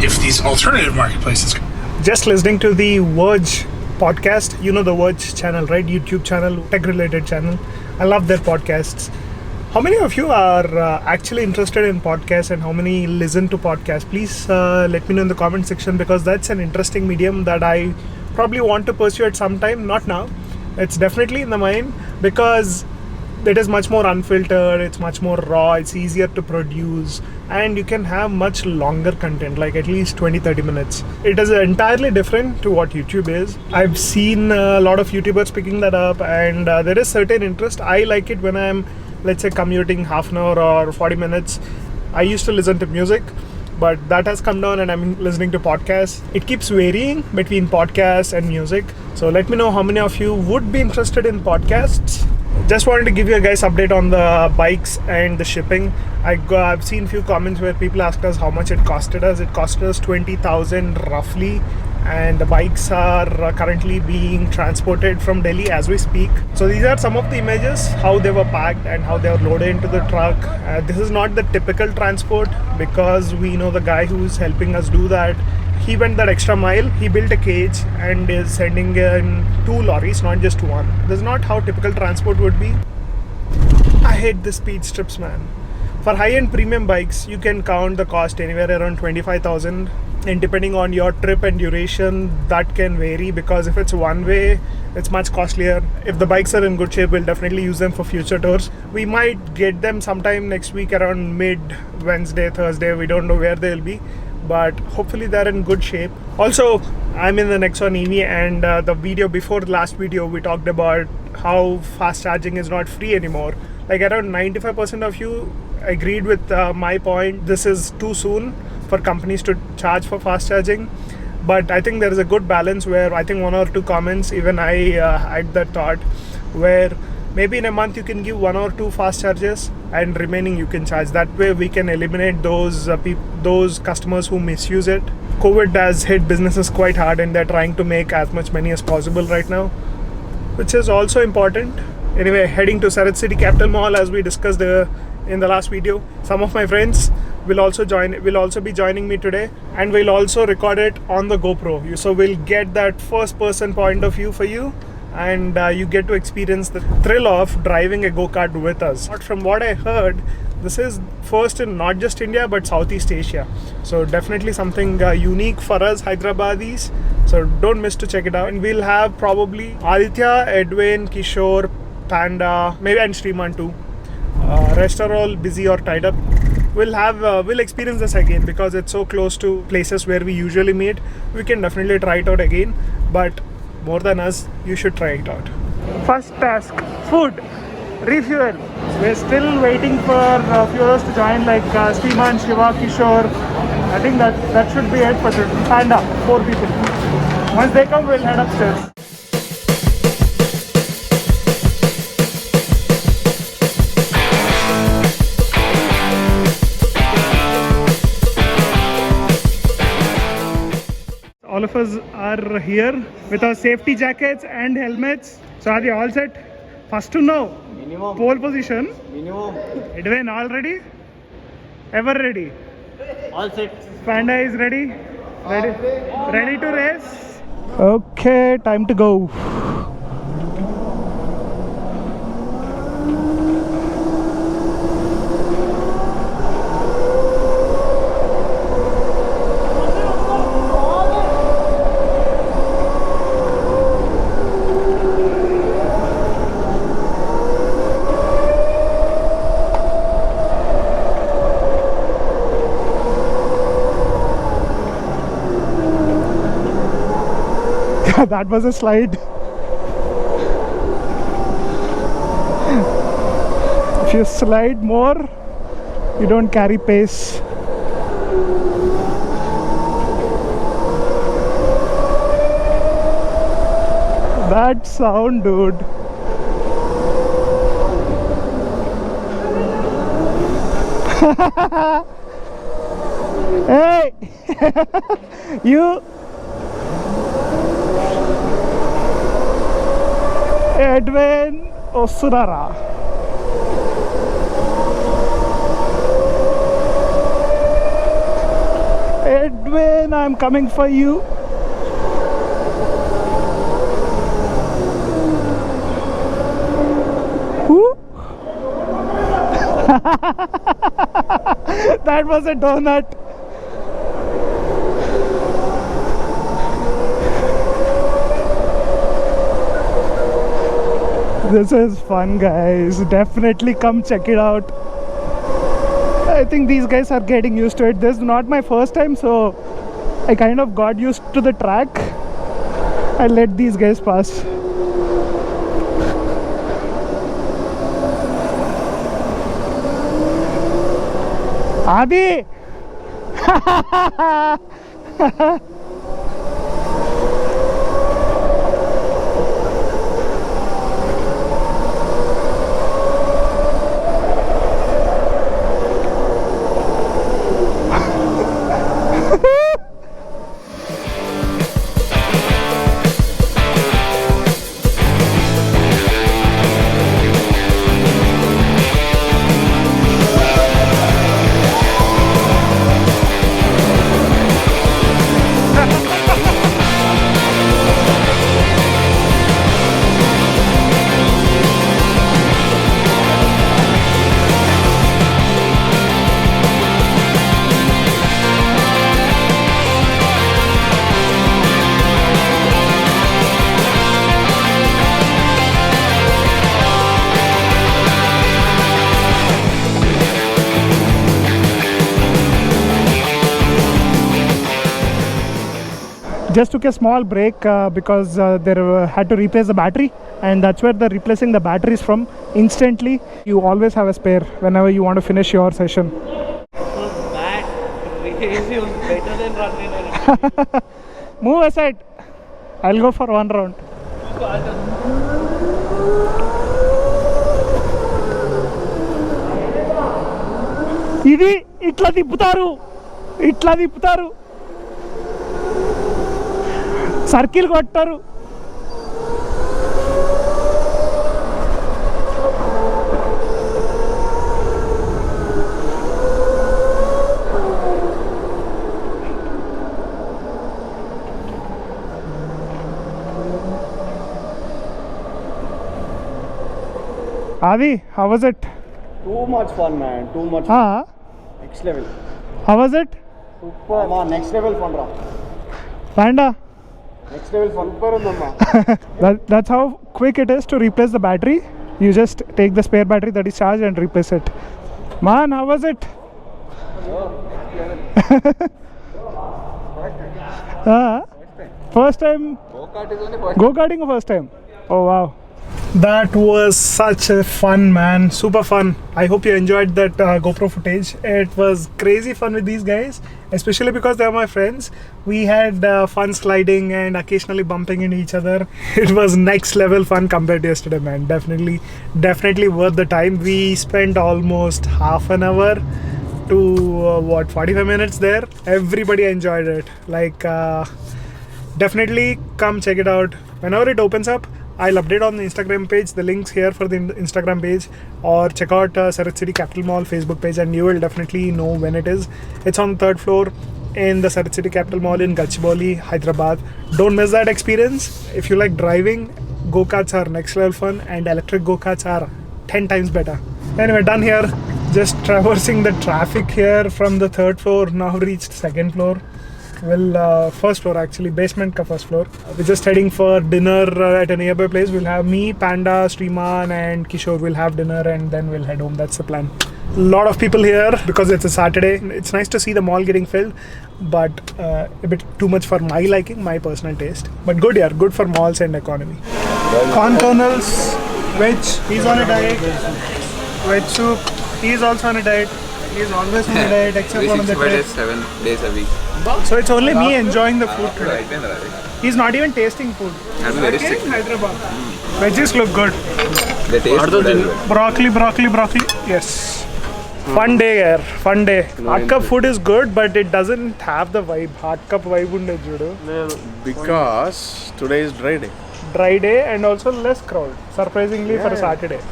if these alternative marketplaces. Just listening to the Verge podcast, you know the Verge channel, right? YouTube channel, tech-related channel. I love their podcasts. How many of you are actually interested in podcasts and how many listen to podcasts? Please let me know in the comment section, because that's an interesting medium that I probably want to pursue at some time. Not now. It's definitely in the mind, because it is much more unfiltered, it's much more raw, it's easier to produce, and you can have much longer content, like at least 20-30 minutes. It is entirely different to what YouTube is. I've seen a lot of YouTubers picking that up, and there is certain interest. I like it when I'm, let's say, commuting half an hour or 40 minutes. I used to listen to music, but that has come down and I'm listening to podcasts. It keeps varying between podcasts and music. So let me know how many of you would be interested in podcasts. Just wanted to give you guys update on the bikes and the shipping. I've seen few comments where people asked us how much it costed us. It costed us 20,000 roughly, and the bikes are currently being transported from Delhi as we speak. So these are some of the images, how they were packed and how they were loaded into the truck. This is not the typical transport, because we know the guy who's helping us do that. He went that extra mile. He built a cage and is sending in 2 lorries, not just one. This is not how typical transport would be. I hate the speed strips, man. For high-end premium bikes, you can count the cost anywhere around 25,000, and depending on your trip and duration, that can vary, because if it's one way, it's much costlier. If the bikes are in good shape, we'll definitely use them for future tours. We might get them sometime next week around mid-Wednesday, Thursday. We don't know where they'll be, but hopefully they're in good shape. Also, I'm in the Nexon EV, and the video before the last video, we talked about how fast charging is not free anymore. Like around 95% of you agreed with my point. This is too soon for companies to charge for fast charging. But I think there is a good balance where I think 1 or 2 comments, even I had that thought, where maybe in a month you can give 1 or 2 fast charges and remaining you can charge. That way we can eliminate those customers who misuse it. COVID has hit businesses quite hard, and they're trying to make as much money as possible right now, which is also important. Anyway, heading to Sarath City Capital Mall as we discussed in the last video. Some of my friends will also be joining me today, and we'll also record it on the GoPro. So we'll get that first person point of view for you, and you get to experience the thrill of driving a go-kart with us. But from what I heard, this is first in not just India but Southeast Asia. So definitely something unique for us Hyderabadis. So don't miss to check it out. And we'll have probably Aditya, Edwin, Kishore, Panda, maybe, and Sriman too. Rest are all busy or tied up. We'll experience this again because it's so close to places where we usually meet. We can definitely try it out again, but more than us, you should try it out. First task, food, refuel. We're still waiting for a few others to join, like Sriman, Shiva, Kishore. I think that should be it for the Panda, 4 people. Once they come, we'll head upstairs. All of us are here with our safety jackets and helmets. So are you all set? First to know. Minimum. Pole position. Minimum. Edwin, all ready? Ever ready? All set. Panda is ready? Ready to race? Okay, time to go. That was a slide. If you slide more, you don't carry pace. That sound, dude. Hey! You... Edwin Osurara. Edwin. Edwin, I'm coming for you. Who? That was a donut. This is fun, guys. Definitely come check it out. I think these guys are getting used to it. This is not my first time, so I kind of got used to the track. I let these guys pass. Adi! Just took a small break because they had to replace the battery, and that's where they're replacing the batteries from instantly. You always have a spare whenever you want to finish your session. That really was better than running. Move aside. I'll go for one round. ఇది ఇట్లా తిప్పుతారు circle కొట్టారు. Adi, how was it? Too much fun, man. Too much fun. Next level. How was it? Super. Amma, next level fun, ra. Panda. Next level fun. Super undamma. That's how quick it is to replace the battery. You just take the spare battery that is charged and replace it. Man, how was it? First time. Go-kart is only first. Go-karting first time. Oh wow. That was such a fun, man. Super fun. I hope you enjoyed that GoPro footage. It was crazy fun with these guys, especially because they are my friends. We had fun sliding and occasionally bumping into each other. It was next level fun compared to yesterday, man. Definitely worth the time. We spent almost half an hour to 45 minutes there. Everybody enjoyed it. Definitely come check it out whenever it opens up. I'll update on the Instagram page, the links here for the Instagram page, or check out Sarath City Capital Mall Facebook page, and you will definitely know when it is. It's on the 3rd floor in the Sarath City Capital Mall in Gachibowli, Hyderabad. Don't miss that experience. If you like driving, go-karts are next level fun, and electric go-karts are 10 times better. Anyway, done here. Just traversing the traffic here from the 3rd floor, now reached 2nd floor. Well, first floor actually, basement ka first floor. We're just heading for dinner at a nearby place. We'll have me, Panda, Sriman and Kishore will have dinner, and then we'll head home. That's the plan. A lot of people here because it's a Saturday. It's nice to see the mall getting filled, but a bit too much for my liking, my personal taste. But good, yeah, good for malls and economy. Corn kernels, veg, he's on a diet. Veg soup, he's also on a diet. He's always on a diet except on the trip. 7 days a week. So it's only me enjoying the food today. He's not even tasting food. I'm very sick. Hyderabad. Veggies look good. They taste good as well. Broccoli. Yes. Fun day, yaar. Fun day. Hot cup food is good, but it doesn't have the vibe. Hot cup vibe unde judu. Because today is dry day. Dry day and also less crowd. Surprisingly for a Saturday.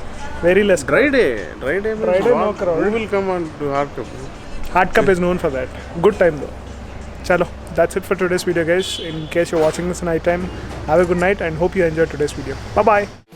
Very less crowd. Dry day means no crowd. who will come on to hard cup? Hot cup is known for that. Good time though. Chalo, that's it for today's video, guys. In case you're watching this night time, have a good night and hope you enjoyed today's video. Bye bye.